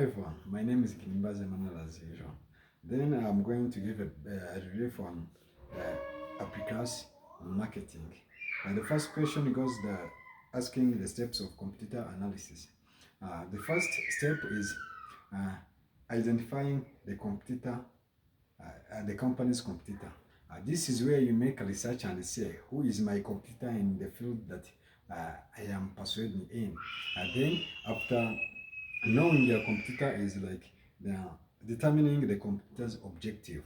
everyone, my name is Kinimba Emmanuel as usual. Then I'm going to give a review on Apricas marketing. And the first question goes asking the steps of computer analysis. The first step is uh, identifying the company's competitor. This is where you make a research and say who is my competitor in the field that I am persuading in. Then after knowing your competitor is like the determining the competitor's objective.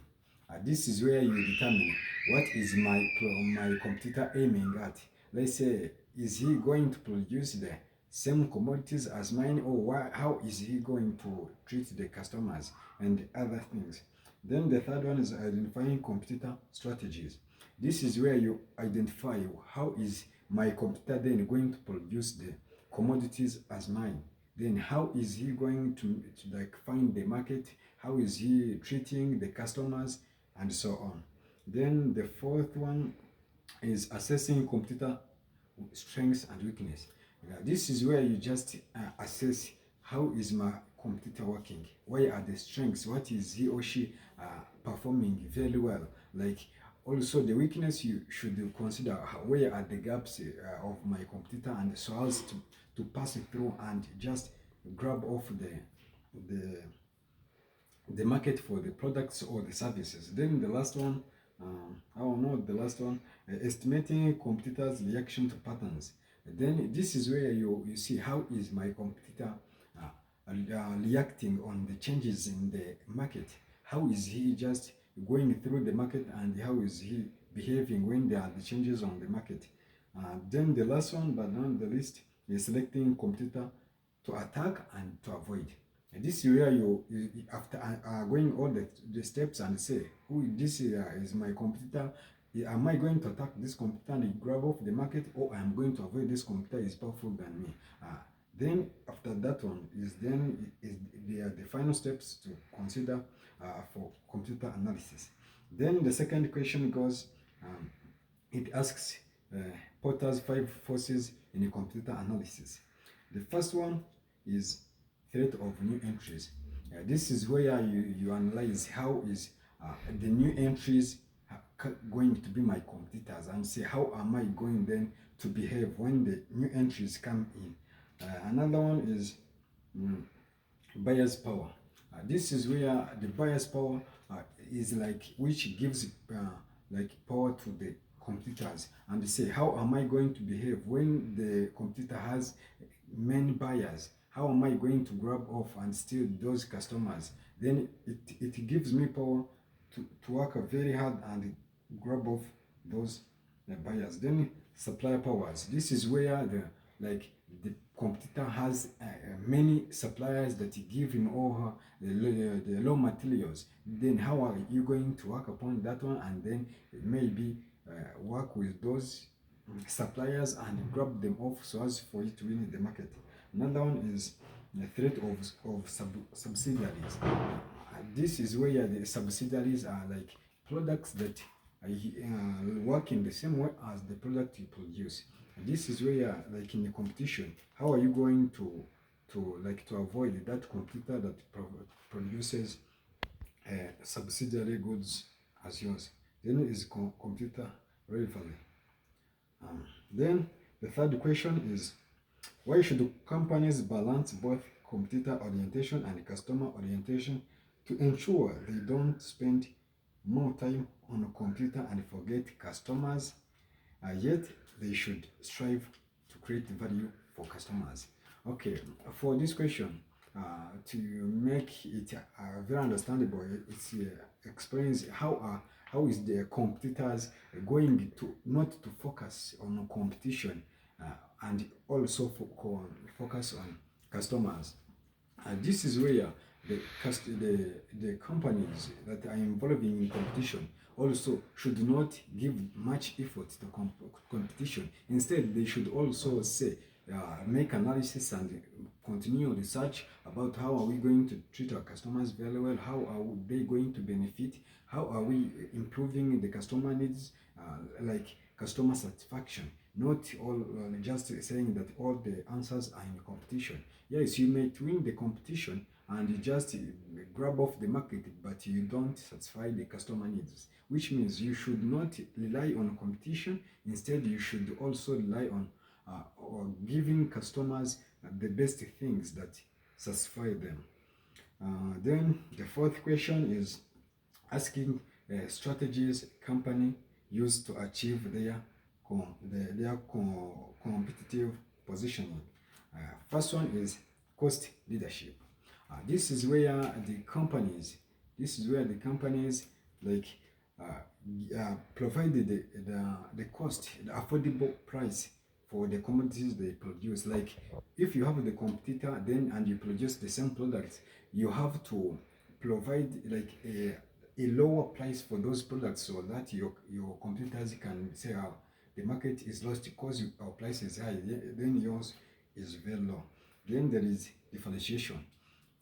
This is where you determine what is my competitor aiming at. Let's say, is he going to produce the same commodities as mine, or how is he going to treat the customers and other things. Then the third one is identifying competitor strategies. This is where you identify how is my competitor then going to produce the commodities as mine. Then how is he going to like find the market? How is he treating the customers and so on? Then the fourth one is assessing competitor strengths and weakness. This is where you just assess how is my competitor working, where are the strengths, what is he or she performing very well. Like also the weakness, you should consider where are the gaps of my competitor, and so as to pass it through and just grab off the the market for the products or the services. Then the last one, I don't know, the last one, estimating competitors' reaction to patterns. Then this is where you see how is my competitor reacting on the changes in the market. How is he just going through the market, and how is he behaving when there are the changes on the market. Then the last one, but not the least, is selecting competitor to attack and to avoid. And this is where after going all the steps and say, who this is my competitor, am I going to attack this competitor and grab off the market, or I'm going to avoid this competitor is powerful than me? Then after that one is the final steps to consider for computer analysis. Then the second question goes, it asks Porter's 5 forces in a computer analysis. The first one is threat of new entries. This is where you analyze how is the new entries going to be my competitors, and say how am I going then to behave when the new entries come in. Another one is buyer's power. This is where the buyer's power is like, which gives like power to the competitors, and they say how am I going to behave when the competitor has many buyers. How am I going to grab off and steal those customers? Then it gives me power to work very hard and grab off those buyers. Then supplier powers. This is where the competitor has many suppliers that give him all the raw materials. Then how are you going to work upon that one, and then maybe work with those suppliers and grab them off so as for you to win in the market. Another one is the threat of subsidiaries. This is where the subsidiaries are like products that work in the same way as the product you produce. And this is where, like in the competition, how are you going to avoid that competitor that produces subsidiary goods as yours? Then is computer relevant. Then the third question is, why should companies balance both competitor orientation and customer orientation to ensure they don't spend more time on a computer and forget customers? Yet they should strive to create value for customers. Okay, for this question, to make it very understandable, it explains how is the competitors going to not to focus on competition and also focus on customers. This is where the companies that are involved in competition also should not give much effort to competition. Instead, they should also say, make analysis and continue research about how are we going to treat our customers very well, how are they going to benefit, how are we improving the customer needs, like customer satisfaction. Not all just saying that all the answers are in competition. Yes, you may win the competition, and you just grab off the market, but you don't satisfy the customer needs, which means you should not rely on competition. Instead, you should also rely on giving customers the best things that satisfy them. Then the fourth question is asking strategies company use to achieve their competitive positioning. First one is cost leadership. This is where the companies like provide the cost, the affordable price for the commodities they produce. Like if you have the competitor then and you produce the same products, you have to provide like a lower price for those products so that your competitors can say, oh, the market is lost because our price is high, then yours is very low. Then there is differentiation.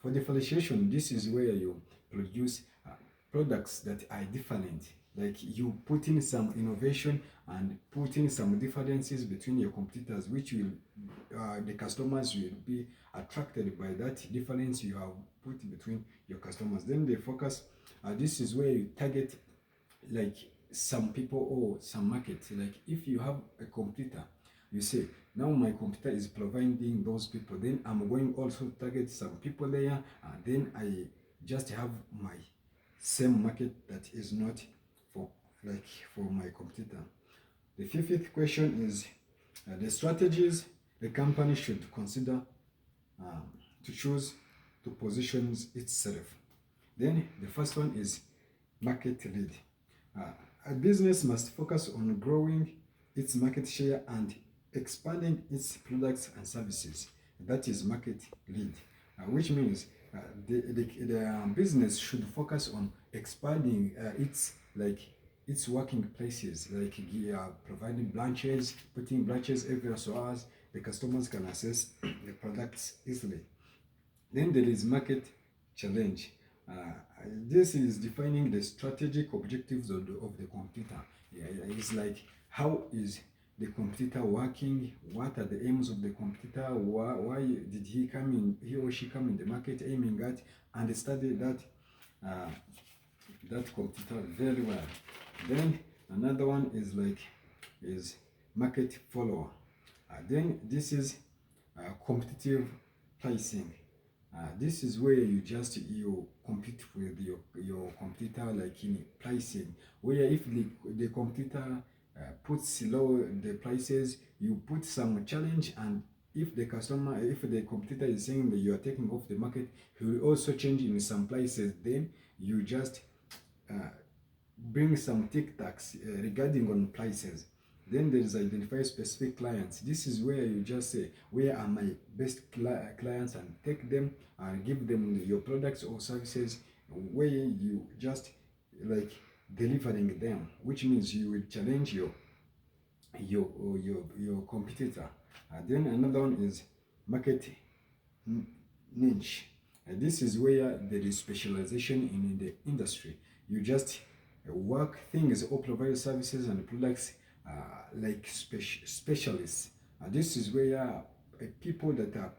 For differentiation, this is where you produce products that are different. Like you put in some innovation and put in some differences between your competitors, which will the customers will be attracted by that difference you have put between your customers. Then they focus. This is where you target like some people or some market. Like if you have a competitor, you say, now my computer is providing those people, then I'm going also to target some people there, and then I just have my same market that is not for my competitor. The fifth question is the strategies the company should consider to choose to position itself. Then the first one is market lead. A business must focus on growing its market share and expanding its products and services. That is market lead, which means the business should focus on expanding its working places, like providing branches, putting branches everywhere so as the customers can access the products easily. Then there is market challenge. This is defining the strategic objectives of the competitor. It's like how is the competitor working? What are the aims of the competitor? Why did he or she come in the market aiming at? And study that competitor very well. Then another one is market follower. Then this is competitive pricing. This is where you compete with your competitor, like in pricing, where if the competitor puts low the prices, you put some challenge, and if the competitor is saying that you are taking off the market, he will also change in some prices. Then you just bring some tic-tacs regarding on prices. Then there is identify specific clients. This is where you just say, where are my best clients, and take them and give them your products or services, where you just like delivering them, which means you will challenge your competitor. Then another one is market niche. This is where there is specialization in the industry. You just work things or provide services and products like specialists. This is where people that are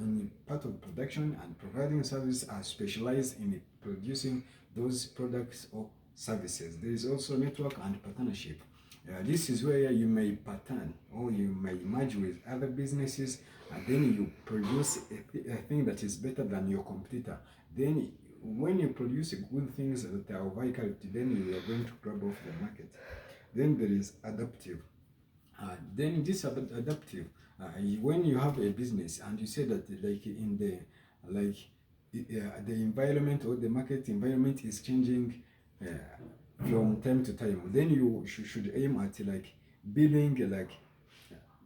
in part of production and providing service are specialized in producing those products or services. There is also network and partnership. This is where you may partner or you may merge with other businesses, and then you produce a thing that is better than your competitor. Then when you produce good things that are of high quality, then you are going to grab off the market. Then there is adaptive. Then this adaptive, when you have a business and you say that the environment or the market environment is changing from time to time, then you should aim at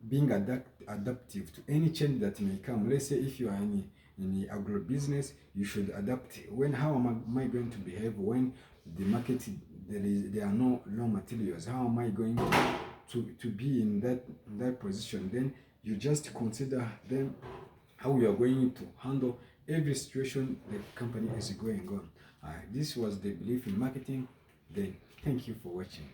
being adaptive to any change that may come. Let's say if you are in the agro business, you should adapt. How am I going to behave when the market there are no raw materials? How am I going to be in that position? Then you just consider then how you are going to handle every situation the company is going on. This was the belief in marketing. Then thank you for watching.